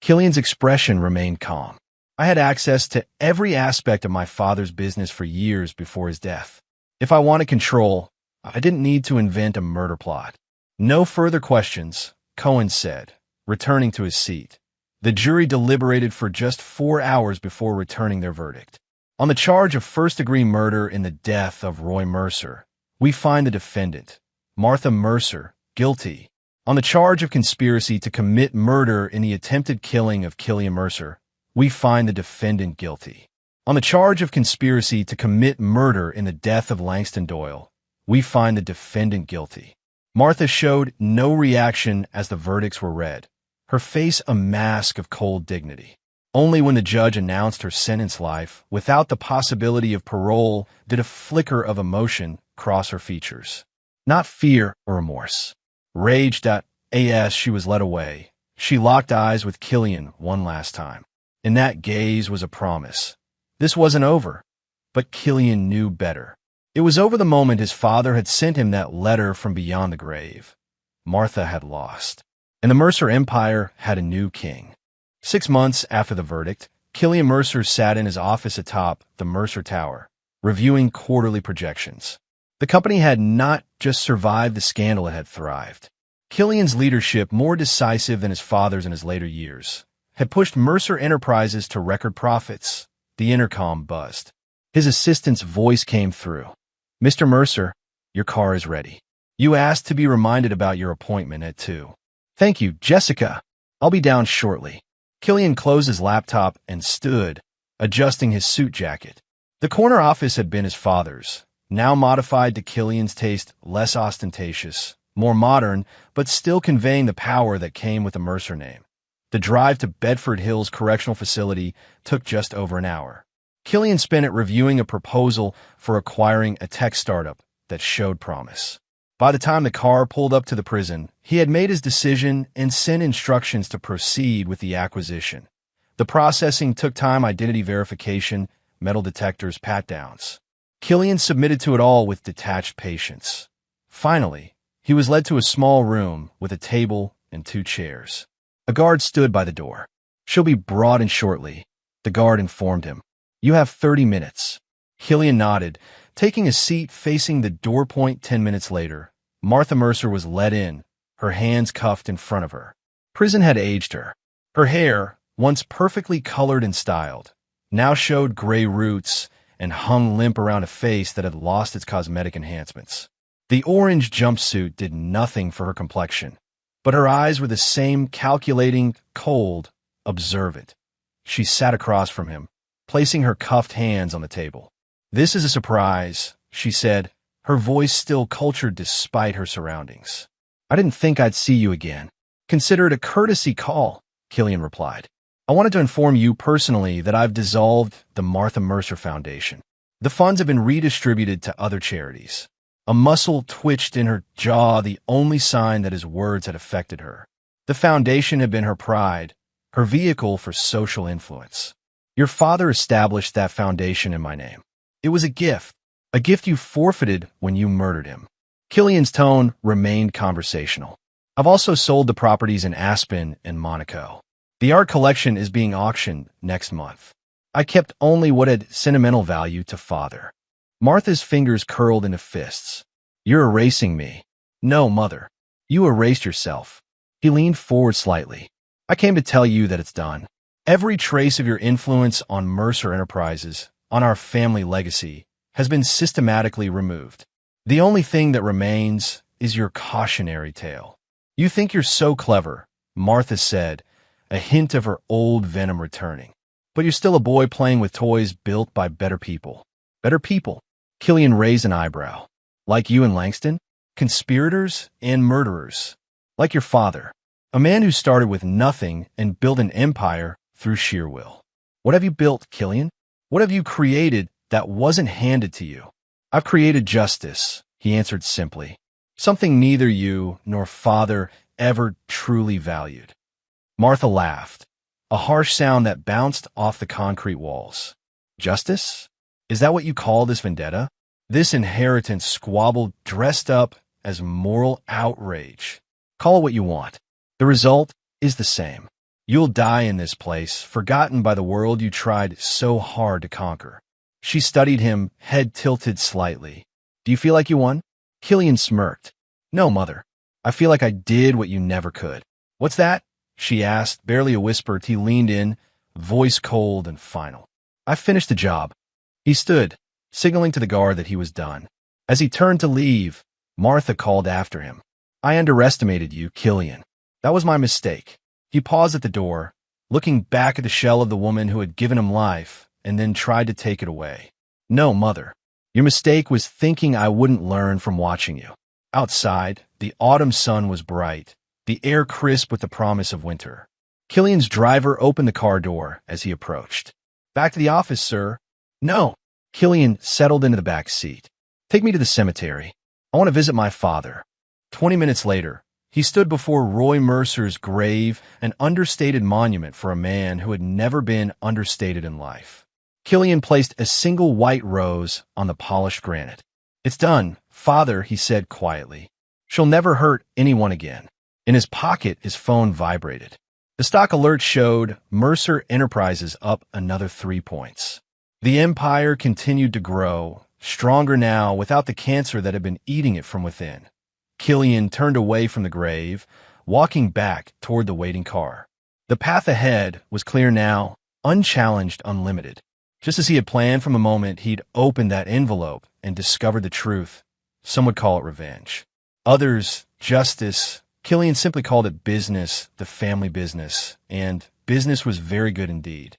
Killian's expression remained calm. I had access to every aspect of my father's business for years before his death. If I wanted control, I didn't need to invent a murder plot. No further questions, Cohen said, returning to his seat. The jury deliberated for just 4 hours before returning their verdict. On the charge of first-degree murder in the death of Roy Mercer, we find the defendant, Martha Mercer, guilty. On the charge of conspiracy to commit murder in the attempted killing of Killian Mercer, we find the defendant guilty. On the charge of conspiracy to commit murder in the death of Langston Doyle, we find the defendant guilty. Martha showed no reaction as the verdicts were read, her face a mask of cold dignity. Only when the judge announced her sentence life, without the possibility of parole, did a flicker of emotion cross her features. Not fear or remorse. Raged as she was led away, she locked eyes with Killian one last time. In that gaze was a promise. This wasn't over, but Killian knew better. It was over the moment his father had sent him that letter from beyond the grave. Martha had lost, and the Mercer Empire had a new king. 6 months after the verdict, Killian Mercer sat in his office atop the Mercer Tower, reviewing quarterly projections. The company had not just survived the scandal, it had thrived. Killian's leadership, more decisive than his father's in his later years, had pushed Mercer Enterprises to record profits. The intercom buzzed. His assistant's voice came through. "Mr. Mercer, your car is ready. You asked to be reminded about your appointment at 2. "Thank you, Jessica. I'll be down shortly." Killian closed his laptop and stood, adjusting his suit jacket. The corner office had been his father's, now modified to Killian's taste, less ostentatious, more modern, but still conveying the power that came with the Mercer name. The drive to Bedford Hills Correctional Facility took just over an hour. Killian spent it reviewing a proposal for acquiring a tech startup that showed promise. By the time the car pulled up to the prison, he had made his decision and sent instructions to proceed with the acquisition. The processing took time: identity verification, metal detectors, pat-downs. Killian submitted to it all with detached patience. Finally, he was led to a small room with a table and 2 chairs. A guard stood by the door. "She'll be brought in shortly," the guard informed him. "You have 30 minutes. Killian nodded, taking a seat facing the door point. 10 minutes later, Martha Mercer was led in, her hands cuffed in front of her. Prison had aged her. Her hair, once perfectly colored and styled, now showed gray roots and hung limp around a face that had lost its cosmetic enhancements. The orange jumpsuit did nothing for her complexion, but her eyes were the same: calculating, cold, observant. She sat across from him, placing her cuffed hands on the table. "This is a surprise," she said, her voice still cultured despite her surroundings. "I didn't think I'd see you again." "Consider it a courtesy call," Killian replied. "I wanted to inform you personally that I've dissolved the Martha Mercer Foundation. The funds have been redistributed to other charities." A muscle twitched in her jaw, the only sign that his words had affected her. The foundation had been her pride, her vehicle for social influence. "Your father established that foundation in my name. It was a gift you forfeited when you murdered him." Killian's tone remained conversational. "I've also sold the properties in Aspen and Monaco. The art collection is being auctioned next month. I kept only what had sentimental value to father." Martha's fingers curled into fists. "You're erasing me." "No, Mother. You erased yourself." He leaned forward slightly. "I came to tell you that it's done. Every trace of your influence on Mercer Enterprises, on our family legacy, has been systematically removed. The only thing that remains is your cautionary tale." "You think you're so clever," Martha said, a hint of her old venom returning. "But you're still a boy playing with toys built by better people." "Better people?" Killian raised an eyebrow. "Like you and Langston? Conspirators and murderers. Like your father. A man who started with nothing and built an empire through sheer will." "What have you built, Killian? What have you created that wasn't handed to you?" "I've created justice," he answered simply. "Something neither you nor father ever truly valued." Martha laughed, a harsh sound that bounced off the concrete walls. "Justice? Is that what you call this vendetta? This inheritance squabble dressed up as moral outrage? Call it what you want. The result is the same. You'll die in this place, forgotten by the world you tried so hard to conquer." She studied him, head tilted slightly. "Do you feel like you won?" Killian smirked. "No, Mother. I feel like I did what you never could." "What's that?" she asked, barely a whisper. He leaned in, voice cold and final. "I finished the job. He stood, signaling to the guard that he was done. As he turned to leave, Martha called after him. I underestimated you, Killian. That was my mistake. He paused at the door, looking back at the shell of the woman who had given him life, and then tried to take it away. No, Mother. Your mistake was thinking I wouldn't learn from watching you. Outside, the autumn sun was bright, the air crisp with the promise of winter. Killian's driver opened the car door as he approached. Back to the office, sir. No. Killian settled into the back seat. Take me to the cemetery. I want to visit my father. 20 minutes later, he stood before Roy Mercer's grave, an understated monument for a man who had never been understated in life. Killian placed a single white rose on the polished granite. It's done, Father, he said quietly. She'll never hurt anyone again. In his pocket, his phone vibrated. The stock alert showed Mercer Enterprises up another 3 points. The empire continued to grow, stronger now without the cancer that had been eating it from within. Killian turned away from the grave, walking back toward the waiting car. The path ahead was clear now, unchallenged, unlimited. Just as he had planned from the moment he'd opened that envelope and discovered the truth. Some would call it revenge. Others, justice. Killian simply called it business, the family business, and business was very good indeed.